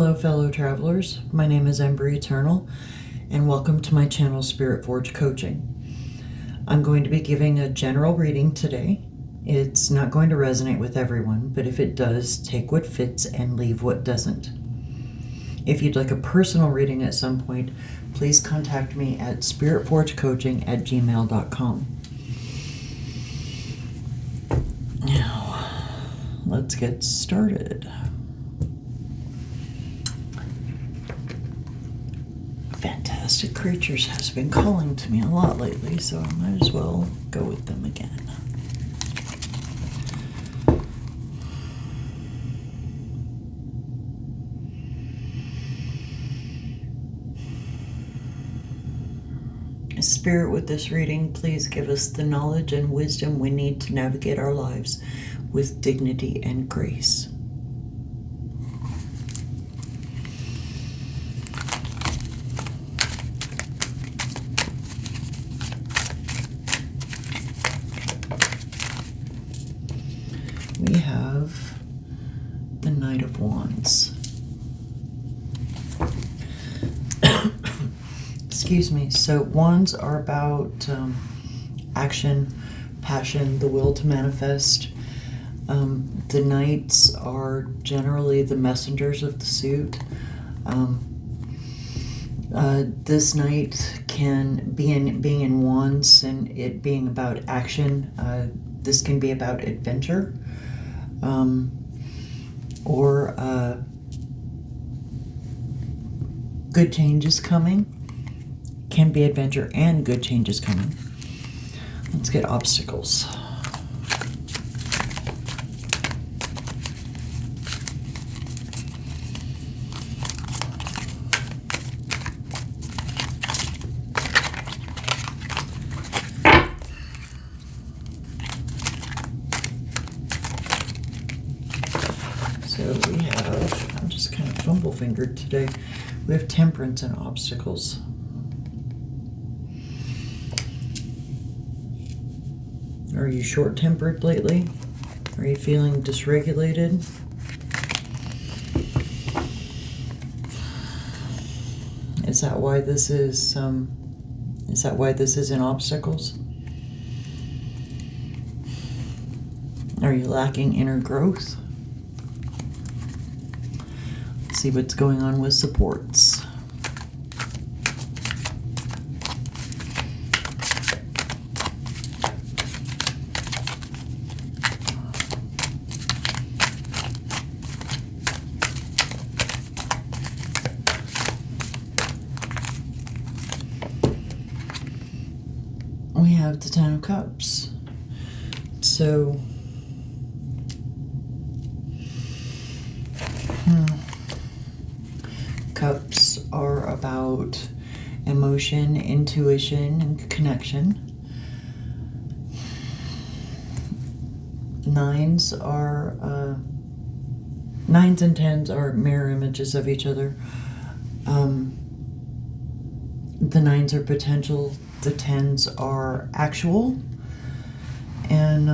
Hello fellow travelers, my name is Ember Aeternal and welcome to my channel Spirit Forge Coaching. I'm going to be giving a general reading today. It's not going to resonate with everyone, but if it does, take what fits and leave what doesn't. If you'd like a personal reading at some point, please contact me at spritforgecoaching@gmail.com. Now, let's get started. Fantastic Creatures has been calling to me a lot lately, so I might as well go with them again. Spirit, with this reading, please give us the knowledge and wisdom we need to navigate our lives with dignity and grace. We have the Knight of Wands. Excuse me. So wands are about action, passion, the will to manifest. The knights are generally the messengers of the suit. This knight can be being in wands and it being about action. This can be about adventure. Or good changes coming. Can be adventure and good changes coming. Let's get obstacles. So we have, I'm just kind of fumble-fingered today, we have temperance and obstacles. Are you short-tempered lately? Are you feeling dysregulated? Is that why this is in obstacles? Are you lacking inner growth? Let's see what's going on with supports. We have the Ten of Cups. So, Cups are about emotion, intuition, and connection. Nines and tens are mirror images of each other. The nines are potential, the tens are actual, and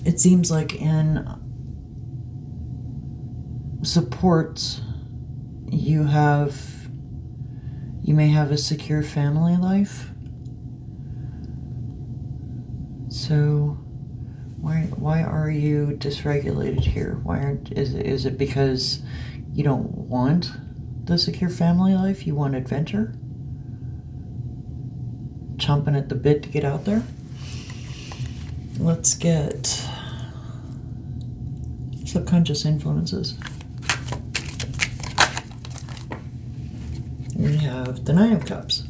it seems like in supports you may have a secure family life. So why are you dysregulated here? Is it because you don't want the secure family life? You want adventure? Chomping at the bit to get out there? Let's get subconscious influences. We have the Nine of Cups.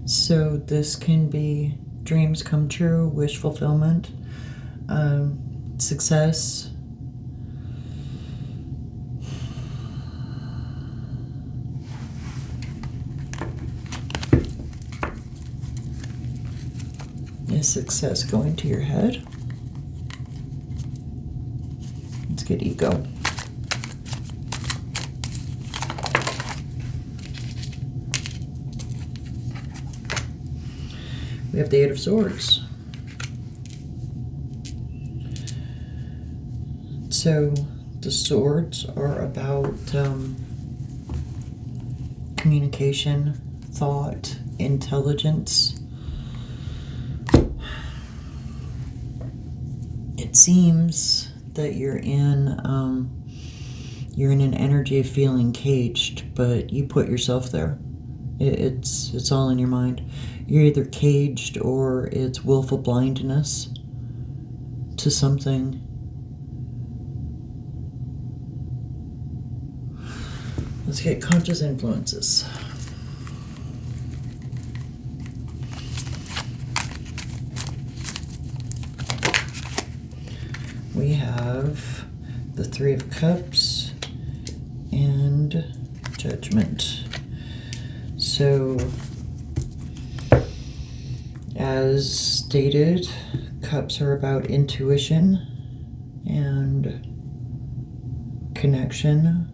So this can be dreams come true, wish fulfillment, success. Is success going to your head? get ego. We have the Eight of Swords. So the swords are about communication, thought, intelligence. It seems that you're in an energy of feeling caged, but you put yourself there. It's all in your mind. You're either caged or it's willful blindness to something. Let's get conscious influences. We have the Three of Cups and Judgment. So, as stated, cups are about intuition and connection.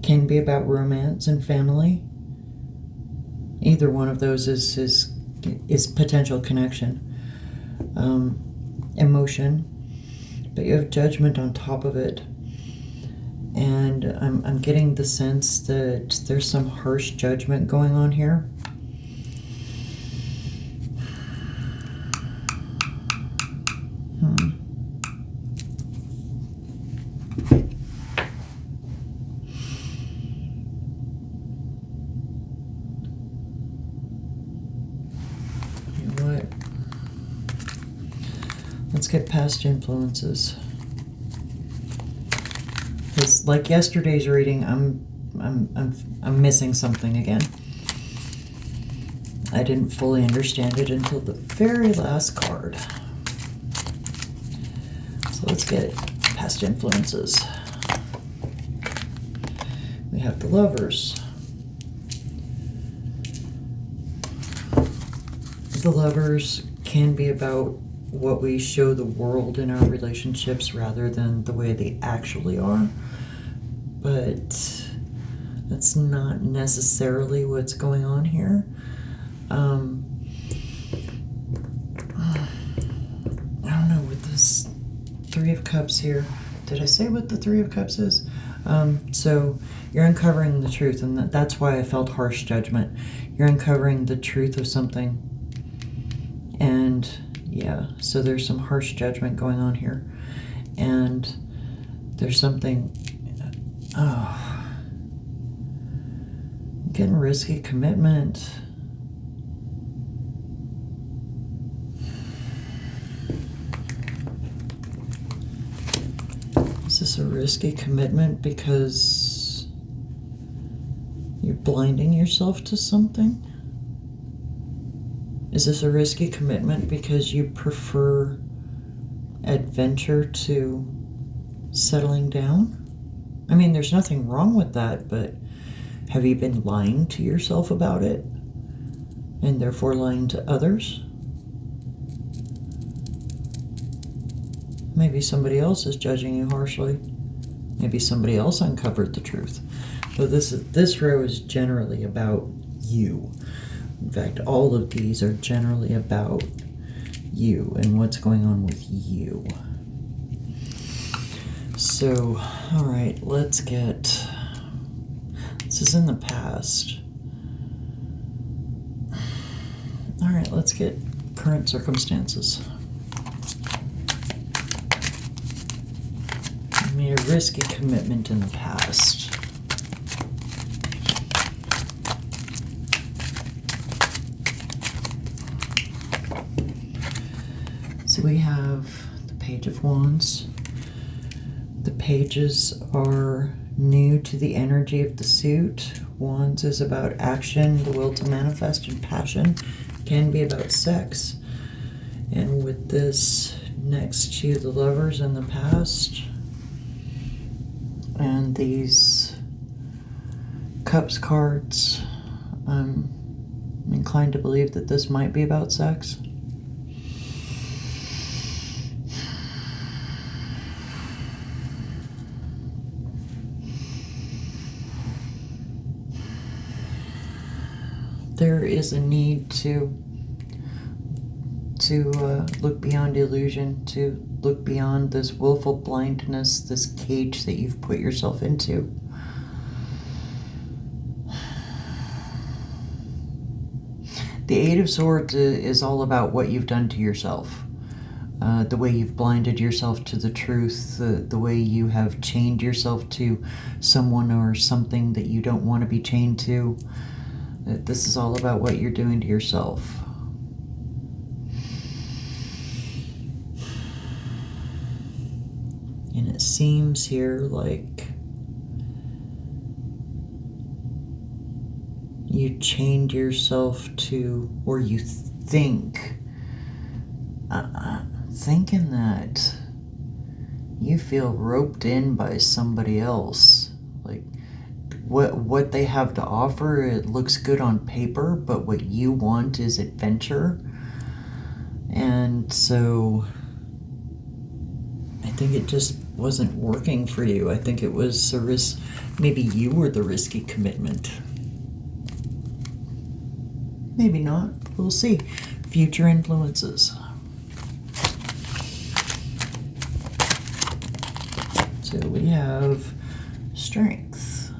Can be about romance and family. Either one of those is potential connection. Emotion. But you have Judgment on top of it. And I'm getting the sense that there's some harsh judgment going on here. You know what? Let's get past influences. Because like yesterday's reading, I'm missing something again. I didn't fully understand it until the very last card. So let's get past influences. We have the Lovers. The Lovers can be about what we show the world in our relationships rather than the way they actually are. But that's not necessarily what's going on here. I don't know, with this Three of Cups here, did I say what the Three of Cups is? So you're uncovering the truth, and that's why I felt harsh judgment. You're uncovering the truth of something. And yeah, so there's some harsh judgment going on here. And there's something, getting risky commitment. Is this a risky commitment because you're blinding yourself to something? Is this a risky commitment because you prefer adventure to settling down? I mean, there's nothing wrong with that, but have you been lying to yourself about it? And therefore lying to others? Maybe somebody else is judging you harshly. Maybe somebody else uncovered the truth. So this row is generally about you. In fact, all of these are generally about you and what's going on with you. So, all right, let's get, this is in the past. All right, let's get current circumstances. Give me a risky commitment in the past. So we have the Page of Wands. The pages are new to the energy of the suit. Wands is about action, the will to manifest, and passion. Can be about sex. And with this next to the Lovers in the past, and these Cups cards, I'm inclined to believe that this might be about sex. there is a need to look beyond illusion, to look beyond this willful blindness, this cage that you've put yourself into. The Eight of Swords is all about what you've done to yourself. The way you've blinded yourself to the truth, the way you have chained yourself to someone or something that you don't want to be chained to. This is all about what you're doing to yourself. And it seems here like you chained yourself to, or you thinking that you feel roped in by somebody else. Like what they have to offer, it looks good on paper, but what you want is adventure. And so I think it just wasn't working for you. I think it was a risk. Maybe you were the risky commitment. Maybe not. We'll see. Future influences. So we have strength.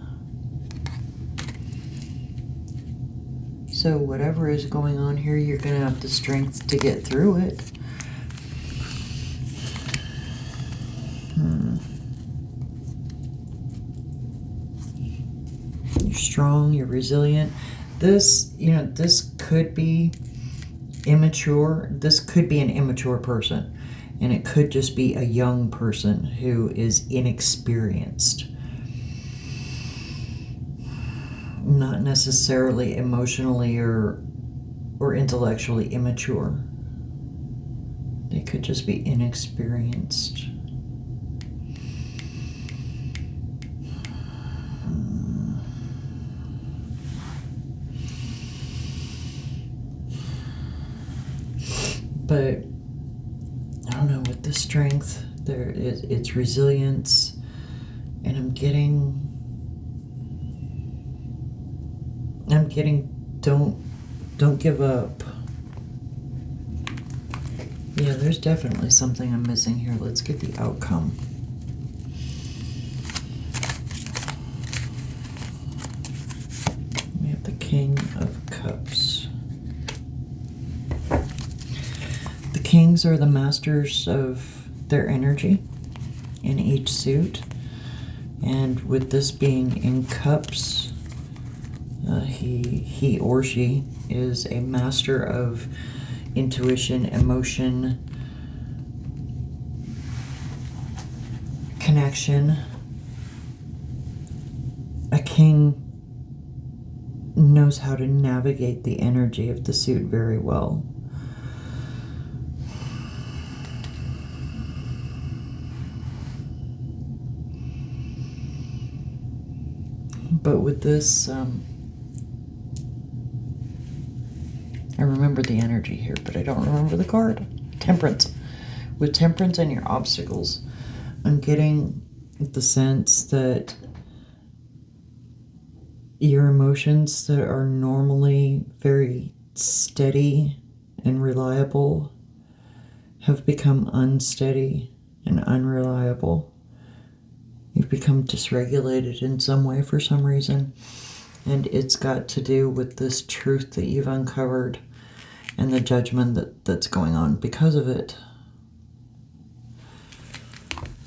So whatever is going on here, you're going to have the strength to get through it. You're strong, you're resilient. This could be immature. This could be an immature person. And it could just be a young person who is inexperienced. Not necessarily emotionally or intellectually immature. They could just be inexperienced. But I don't know, with the strength, there is it's resilience, and I'm getting don't give up. Yeah, there's definitely something I'm missing here. Let's get the outcome. We have the King of Cups. The Kings are the masters of their energy in each suit. And with this being in cups, he or she is a master of intuition, emotion, connection. A king knows how to navigate the energy of the suit very well. But with this, I remember the energy here, but I don't remember the card. Temperance. With temperance and your obstacles, I'm getting the sense that your emotions that are normally very steady and reliable have become unsteady and unreliable. You've become dysregulated in some way for some reason. And it's got to do with this truth that you've uncovered and the judgment that's going on because of it.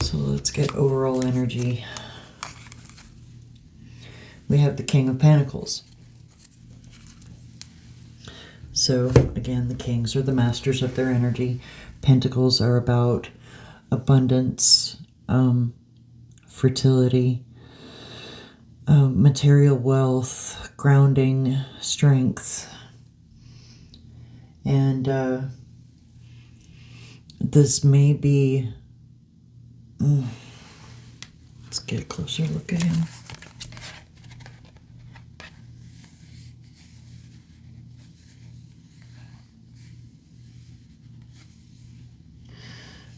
So let's get overall energy. We have the King of Pentacles. So again, the kings are the masters of their energy. Pentacles are about abundance, fertility, material wealth, grounding, strength. And this may be... let's get a closer look at him.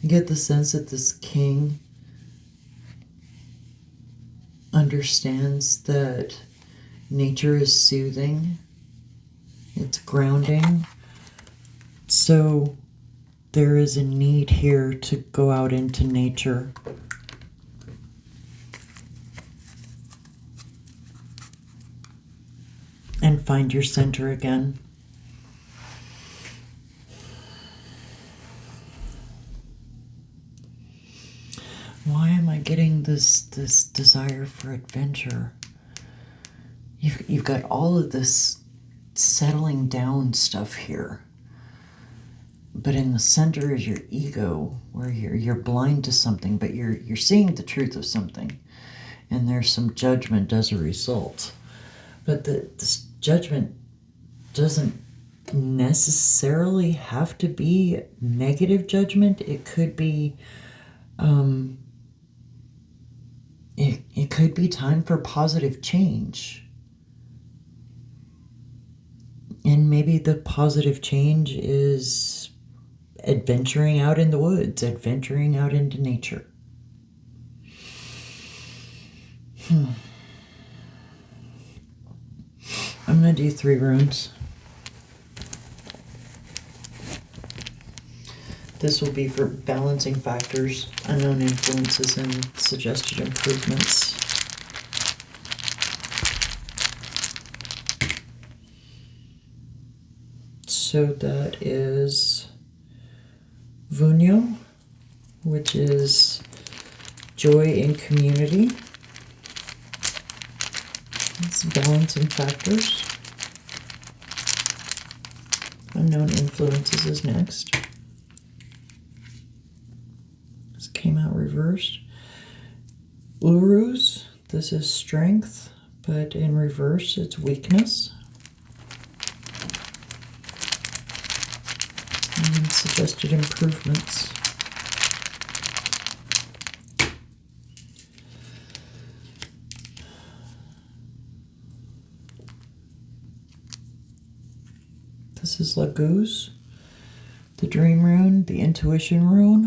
I get the sense that this king understands that nature is soothing It's grounding. So there is a need here to go out into nature. And find your center again. Why am I getting this desire for adventure? You've got all of this settling down stuff here. But in the center is your ego, where you're blind to something, but you're seeing the truth of something. And there's some judgment as a result. But this judgment doesn't necessarily have to be negative judgment. It could be it could be time for positive change. And maybe the positive change is adventuring out in the woods, adventuring out into nature. I'm going to do 3 runes. This will be for balancing factors, unknown influences, and suggested improvements. So that is Vunyo, which is joy in community. It's balancing factors. Unknown influences is next. This came out reversed. Urus, this is strength, but in reverse it's weakness. And suggested improvements. This is Laguz, the dream rune, the intuition rune.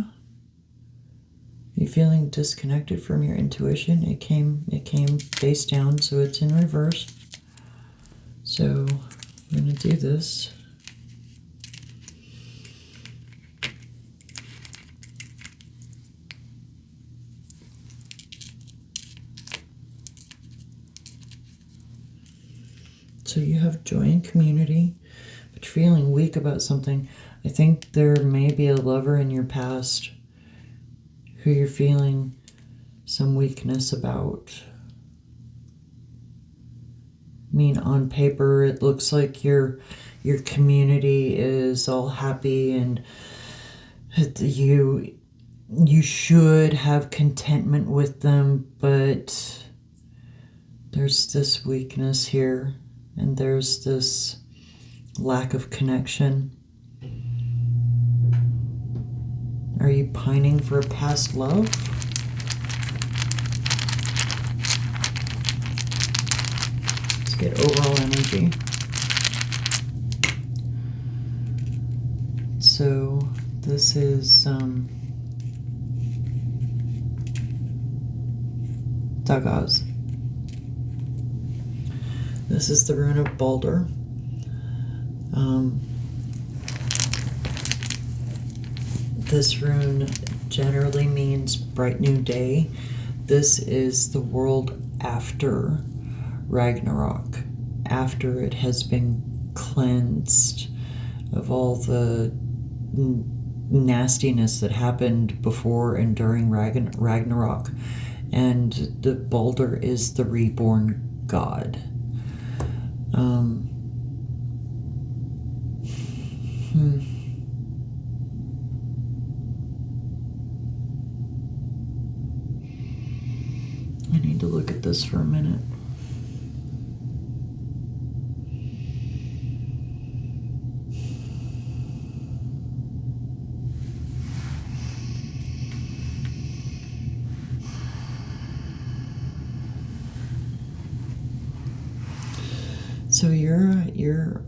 Are you feeling disconnected from your intuition? It came face down, so it's in reverse. So I'm going to do this. So you have joy in community, but you're feeling weak about something. I think there may be a lover in your past who you're feeling some weakness about. I mean, on paper, it looks like your community is all happy and you should have contentment with them, but there's this weakness here. And there's this lack of connection. Are you pining for a past love? Let's get overall energy. So this is Dagaz. This is the rune of Balder. This rune generally means bright new day. This is the world after Ragnarok, after it has been cleansed of all the nastiness that happened before and during Ragnarok. And the Balder is the reborn god. I need to look at this for a minute. So you're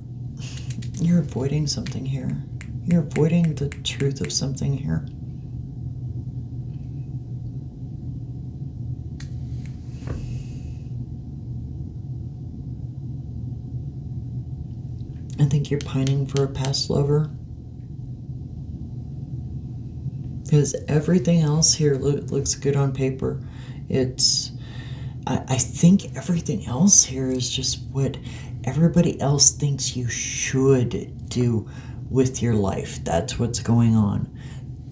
avoiding something here. You're avoiding the truth of something here. I think think you're pining for a past lover? Because everything else here looks good on paper. I think everything else here is just what everybody else thinks you should do with your life. That's what's going on.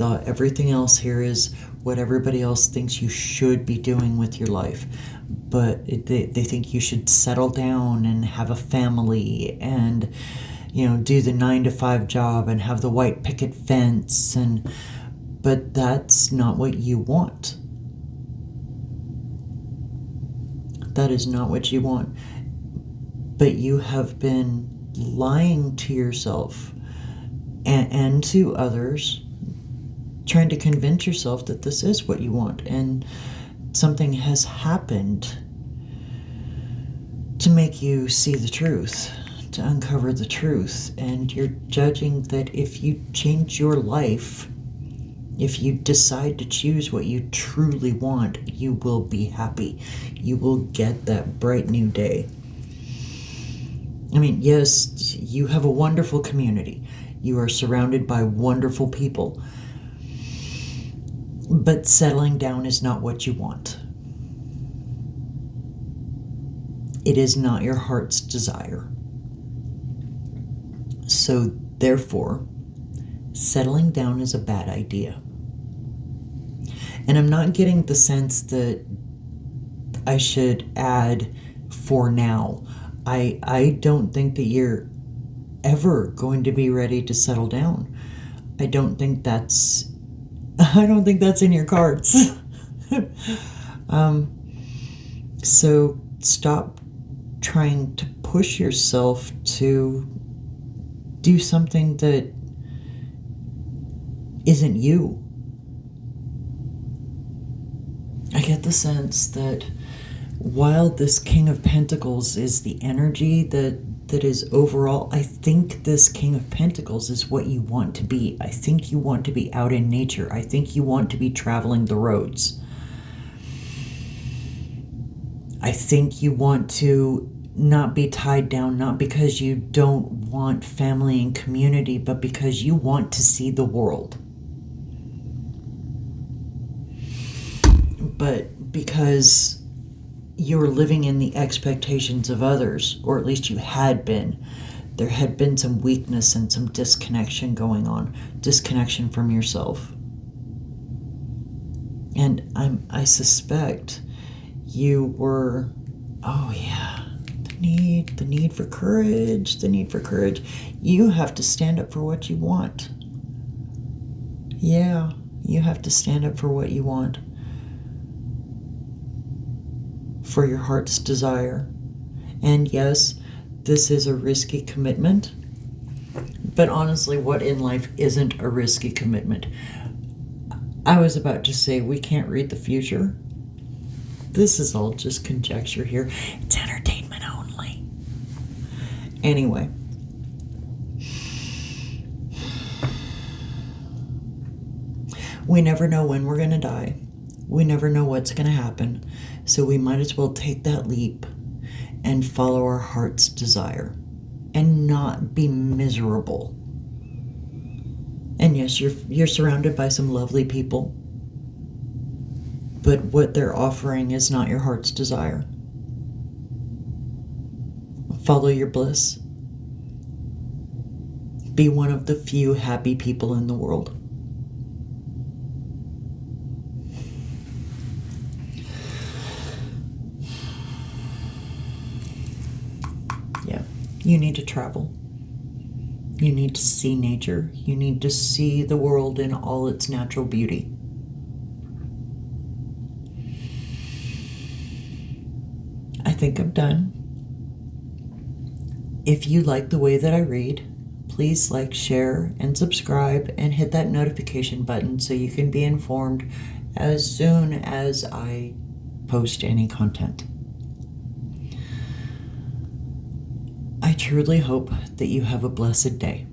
Everything else here is what everybody else thinks you should be doing with your life. But they think you should settle down and have a family and, do the 9-to-5 job and have the white picket fence. But that's not what you want. That is not what you want. But you have been lying to yourself and to others, trying to convince yourself that this is what you want. And something has happened to make you see the truth, to uncover the truth. And you're judging that if you change your life, if you decide to choose what you truly want, you will be happy. You will get that bright new day. I mean, yes, you have a wonderful community. You are surrounded by wonderful people. But settling down is not what you want. It is not your heart's desire. So, therefore, settling down is a bad idea. And I'm not getting the sense that I should add for now. I don't think that you're ever going to be ready to settle down. I don't think that's in your cards. So stop trying to push yourself to do something that isn't you. I get the sense that while this King of Pentacles is the energy that is overall, I think this King of Pentacles is what you want to be. I think you want to be out in nature. I think you want to be traveling the roads. I think you want to not be tied down, not because you don't want family and community, but because you want to see the world. But because you're living in the expectations of others, or at least you had been, there had been some weakness and some disconnection going on, disconnection from yourself. And I suspect you were, the need for courage, You have to stand up for what you want. Yeah, you have to stand up for what you want. For your heart's desire. And yes, this is a risky commitment. But honestly, what in life isn't a risky commitment? I was about to say we can't read the future. This is all just conjecture here. It's entertainment only. Anyway. We never know when we're going to die. We never know what's going to happen. So we might as well take that leap and follow our heart's desire and not be miserable. And yes, you're surrounded by some lovely people, but what they're offering is not your heart's desire. Follow your bliss. Be one of the few happy people in the world. You need to travel. You need to see nature. You need to see the world in all its natural beauty. I think I'm done. If you like the way that I read, please like, share, and subscribe, and hit that notification button so you can be informed as soon as I post any content. I truly hope that you have a blessed day.